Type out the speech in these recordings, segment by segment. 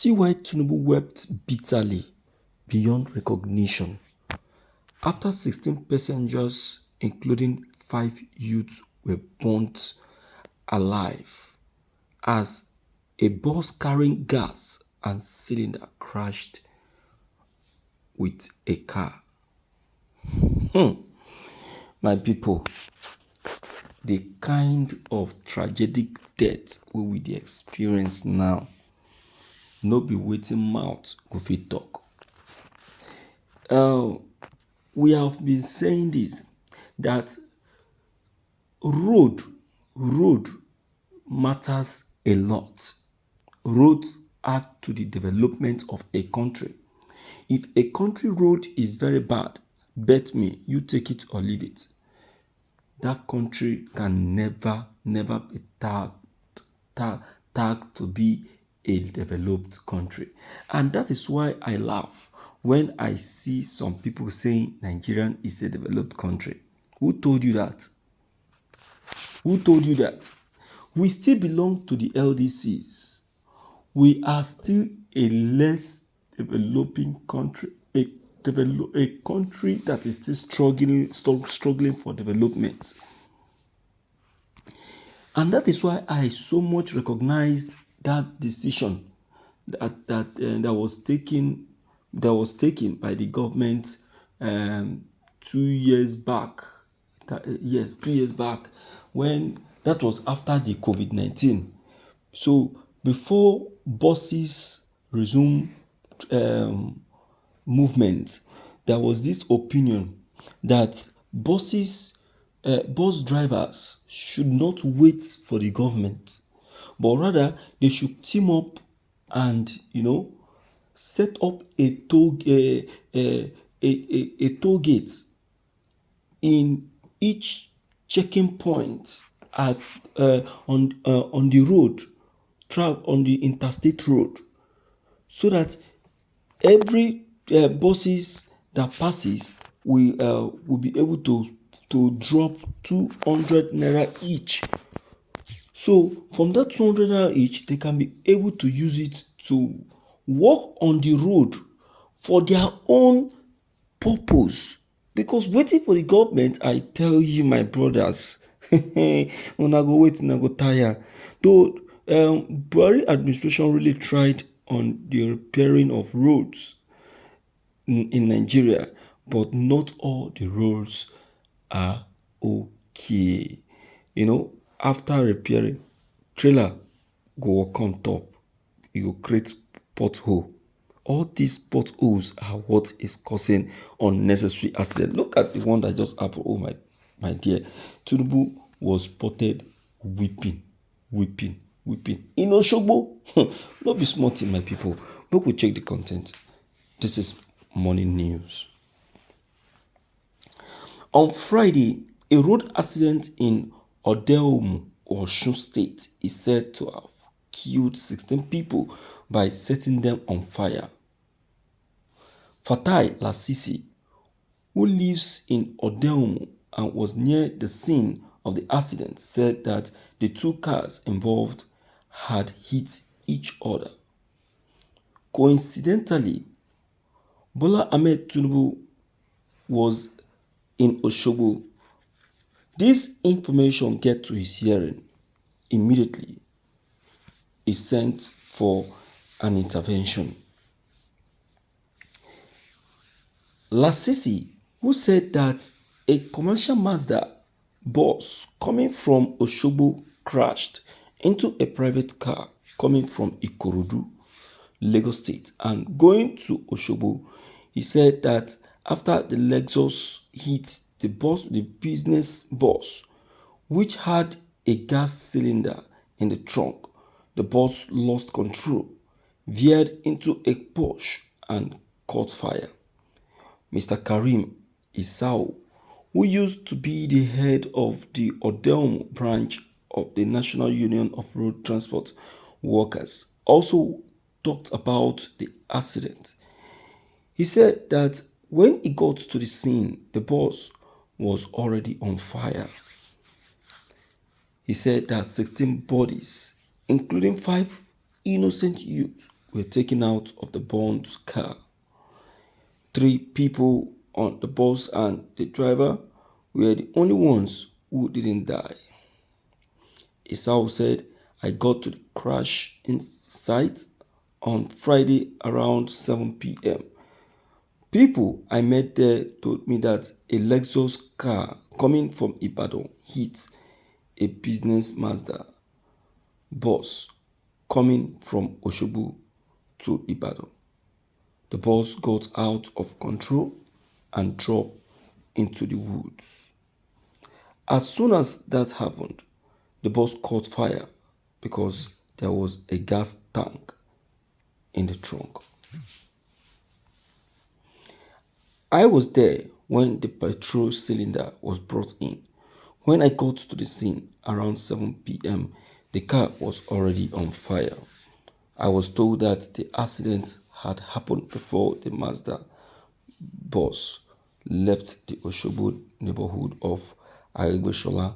See why Tinubu wept bitterly beyond recognition after 16 passengers, including 5 youths, were burnt alive as a bus carrying gas and cylinder crashed with a car. My people, the kind of tragic death we will dey experience now no be wetin mouth go fit talk. We have been saying this, that road matters a lot. Roads add to the development of a country. If a country road is very bad, bet me, you take it or leave it, that country can never be tagged to be a developed country. And that is why I laugh when I see some people saying Nigeria is a developed country. Who told you that? Who told you that? We still belong to the LDCs. We are still a less developing country, a country that is still struggling for development. And that is why I so much recognized that decision that was taken by the government 2 years back. Yes, 2 years back, when that was after the COVID-19. So before buses resumed movement, there was this opinion that bus drivers should not wait for the government, but rather they should team up and set up a toll gate in each checking point at on the road track, on the interstate road, so that every buses that passes will be able to drop 200 naira each. So from that 200 naira each, they can be able to use it to walk on the road for their own purpose. Because waiting for the government, I tell you, my brothers, una go wait, una go tire. Though Buhari administration really tried on the repairing of roads in Nigeria, but not all the roads are okay. After repairing, trailer go come top, e go create pothole. All these potholes are what is causing unnecessary accident. Look at the one that just happened. Oh my dear, Tinubu was spotted weeping in Osogbo. No be small thing, my people. Make we check the content. This is morning news. On Friday, a road accident in Odeomu, Osun State, is said to have killed 16 people by setting them on fire. Fatai Lasisi, who lives in Odeomu and was near the scene of the accident, said that the two cars involved had hit each other. Coincidentally, Bola Ahmed Tinubu was in Osogbo. This information get to his hearing. Immediately, he sent for an intervention. Lasisi, who said that a commercial Mazda bus coming from Osogbo crashed into a private car coming from Ikorodu, Lagos State, and going to Osogbo. He said that after the Lexus hit the business bus, which had a gas cylinder in the trunk, the bus lost control, veered into a Porsche, and caught fire. Mr. Karim Isao, who used to be the head of the Odeomu branch of the National Union of Road Transport Workers, also talked about the accident. He said that when he got to the scene, the bus was already on fire. He said that 16 bodies, including 5 innocent youth, were taken out of the Bùrñt car. 3 people on the bus and the driver were the only ones who didn't die. Esau said, I got to the crash site on Friday around 7 p.m. People I met there told me that a Lexus car coming from Ibadan hit a business Mazda bus coming from Osogbo to Ibadan. The bus got out of control and dropped into the woods. As soon as that happened, the bus caught fire because there was a gas tank in the trunk. I was there when the petrol cylinder was brought in. When I got to the scene around 7 p.m., the car was already on fire. I was told that the accident had happened before the Mazda bus left the Osogbo neighborhood of Älīvé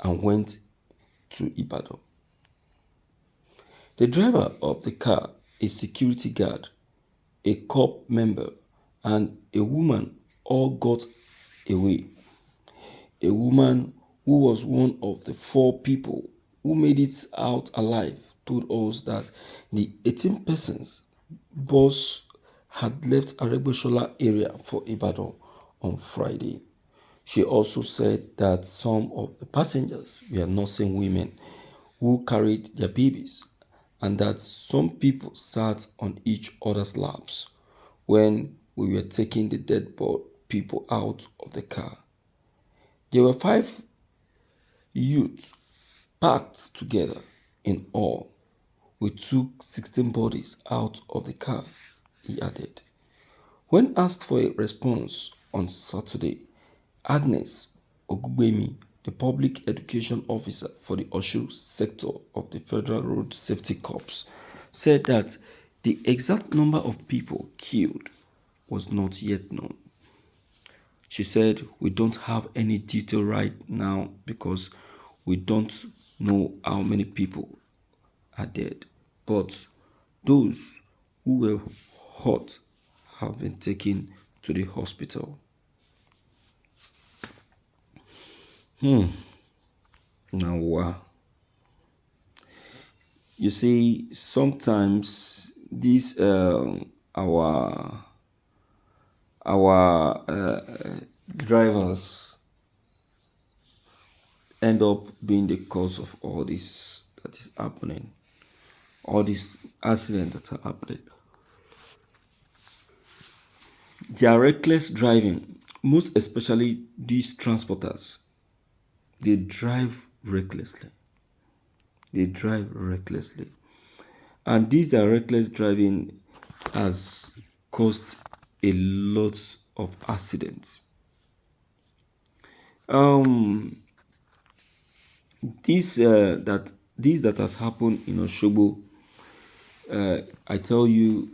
and went to Ibadan. The driver of the car, a security guard, a corps member, and a woman all got away. A woman who was one of the 4 people who made it out alive told us that the 18 persons bus had left Älīvé area for Ibadan on Friday. She also said that some of the passengers were nursing women who carried their babies and that some people sat on each other's laps when we were taking the dead people out of the car. There were 5 youths packed together in all. We took 16 bodies out of the car, he added. When asked for a response on Saturday, Agnes Ogugbemi, the public education officer for the Osho sector of the Federal Road Safety Corps, said that the exact number of people killed was not yet known. She said, we don't have any detail right now because we don't know how many people are dead, but those who were hurt have been taken to the hospital. Now, wow. You see, sometimes these our drivers end up being the cause of all this that is happening, all these accidents that are happening. They are reckless driving, most especially these transporters. They drive recklessly. And this their reckless driving has caused a lot of accidents. This that has happened in Osogbo, I tell you,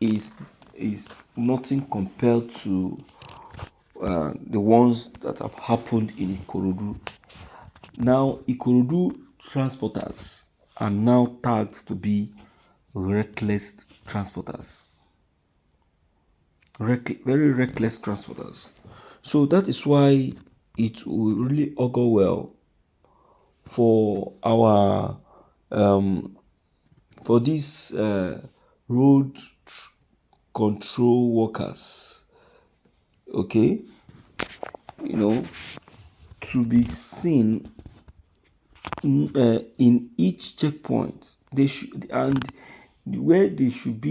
is nothing compared to the ones that have happened in Ikorodu. Now, Ikorodu transporters are now tagged to be reckless transporters. Very reckless transporters. So that is why it will really augur well for our for these road control workers, okay, to be seen in each checkpoint. They should, and where they should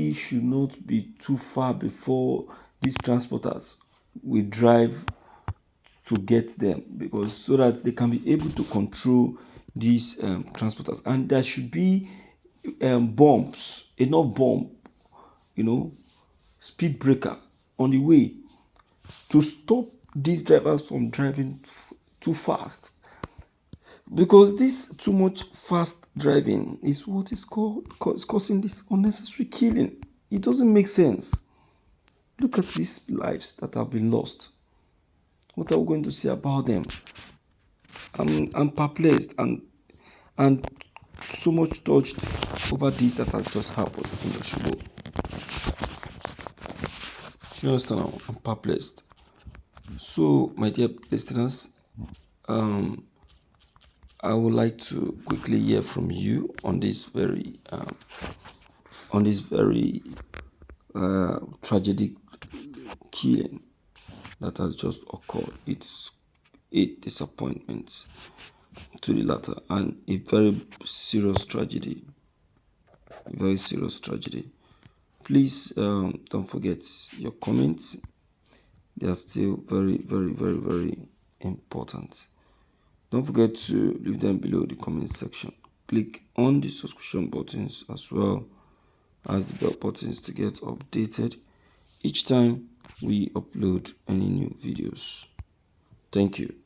not be too far before these transporters will drive to get them, because so that they can be able to control these transporters. And there should be bumps, enough bump, speed breaker on the way to stop these drivers from driving too fast, because this too much fast driving is what is causing this unnecessary killing. It doesn't make sense. Look at these lives that have been lost. What are we going to say about them? I'm perplexed and so much touched over this that has just happened in Oshobo. You understand now? I'm perplexed. So, my dear listeners, I would like to quickly hear from you on this very tragic killing that has just occurred. It's a disappointment to the latter and a very serious tragedy. A very serious tragedy. Please don't forget your comments. They are still very, very, very, very important. Don't forget to leave them below the comment section. Click on the subscription buttons as well as the bell buttons to get updated each time we upload any new videos. Thank you.